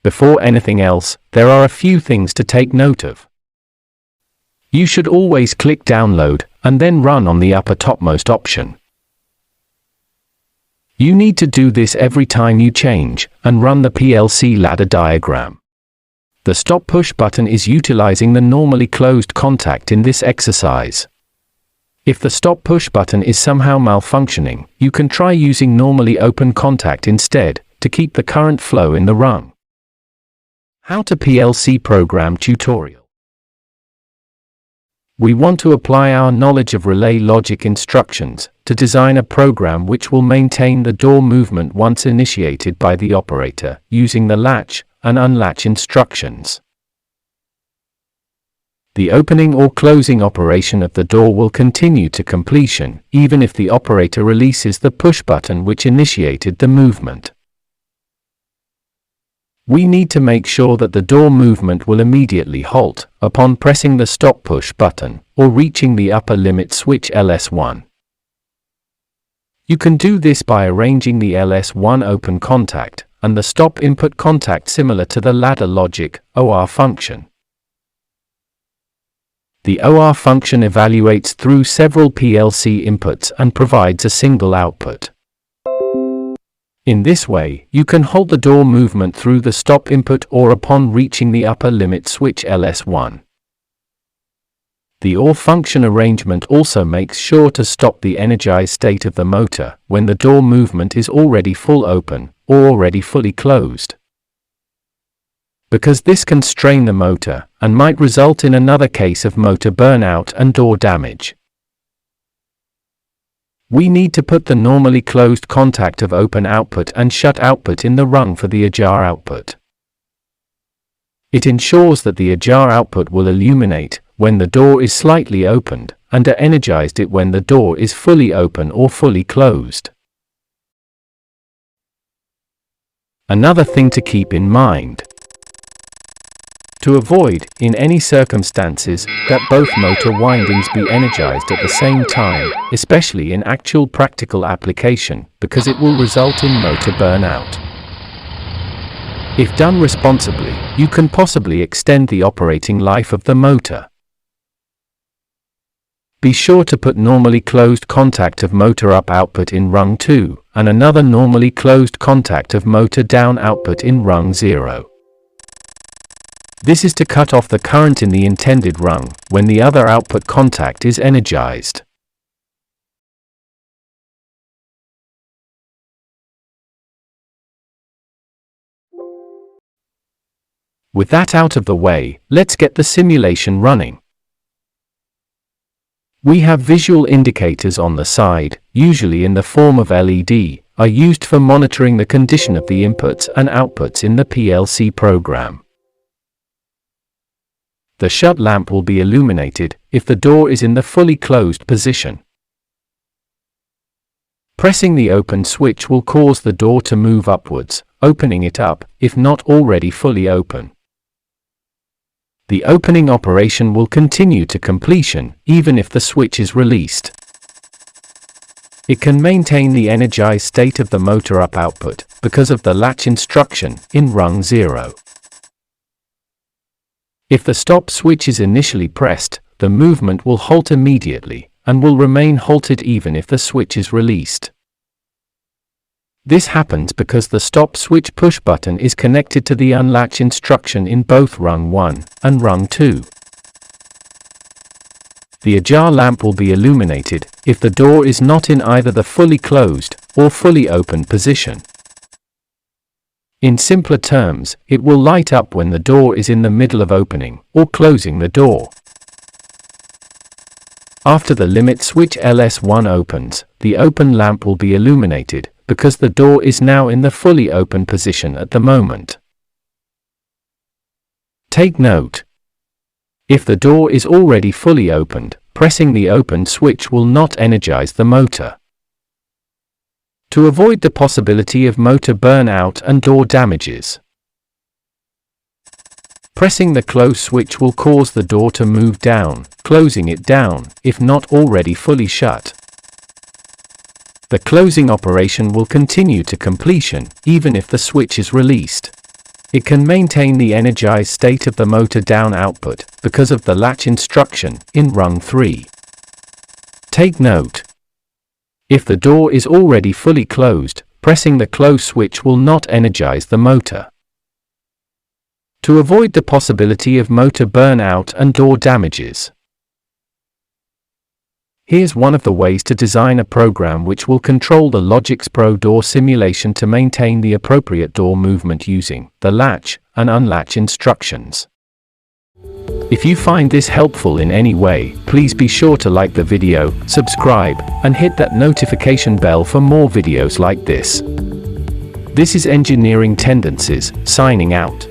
Before anything else, there are a few things to take note of. You should always click Download and then Run on the upper topmost option. You need to do this every time you change and run the PLC ladder diagram. The Stop Push button is utilizing the normally closed contact in this exercise. If the Stop Push button is somehow malfunctioning, you can try using normally open contact instead to keep the current flow in the rung. How to PLC program tutorial. We want to apply our knowledge of relay logic instructions to design a program which will maintain the door movement once initiated by the operator using the latch and unlatch instructions. The opening or closing operation of the door will continue to completion even if the operator releases the push button which initiated the movement. We need to make sure that the door movement will immediately halt upon pressing the Stop Push button or reaching the upper limit switch LS1. You can do this by arranging the LS1 open contact and the stop input contact similar to the ladder logic OR function. The OR function evaluates through several PLC inputs and provides a single output. In this way, you can halt the door movement through the stop input or upon reaching the upper limit switch LS1. The OR function arrangement also makes sure to stop the energized state of the motor when the door movement is already full open or already fully closed, because this can strain the motor and might result in another case of motor burnout and door damage. We need to put the normally closed contact of open output and shut output in the rung for the ajar output. It ensures that the ajar output will illuminate when the door is slightly opened and energized it when the door is fully open or fully closed. Another thing to keep in mind: to avoid, in any circumstances, that both motor windings be energized at the same time, especially in actual practical application, because it will result in motor burnout. If done responsibly, you can possibly extend the operating life of the motor. Be sure to put normally closed contact of motor up output in rung 2, and another normally closed contact of motor down output in rung 0. This is to cut off the current in the intended rung when the other output contact is energized. With that out of the way, let's get the simulation running. We have visual indicators on the side, usually in the form of LED, are used for monitoring the condition of the inputs and outputs in the PLC program. The shut lamp will be illuminated if the door is in the fully closed position. Pressing the open switch will cause the door to move upwards, opening it up, if not already fully open. The opening operation will continue to completion, even if the switch is released. It can maintain the energized state of the motor up output because of the latch instruction in rung 0. If the stop switch is initially pressed, the movement will halt immediately and will remain halted even if the switch is released. This happens because the stop switch push button is connected to the unlatch instruction in both rung 1 and rung 2. The ajar lamp will be illuminated if the door is not in either the fully closed or fully open position. In simpler terms, it will light up when the door is in the middle of opening or closing the door. After the limit switch LS1 opens, the open lamp will be illuminated because the door is now in the fully open position at the moment. Take note: if the door is already fully opened, pressing the open switch will not energize the motor. To avoid the possibility of motor burnout and door damages, pressing the close switch will cause the door to move down, closing it down, if not already fully shut. The closing operation will continue to completion, even if the switch is released. It can maintain the energized state of the motor down output because of the latch instruction in rung 3. Take note: if the door is already fully closed, pressing the close switch will not energize the motor. To avoid the possibility of motor burnout and door damages, here's one of the ways to design a program which will control the LogixPro Door Simulation to maintain the appropriate door movement using the latch and unlatch instructions. If you find this helpful in any way, please be sure to like the video, subscribe, and hit that notification bell for more videos like this. This is Engineering Tendencies, signing out.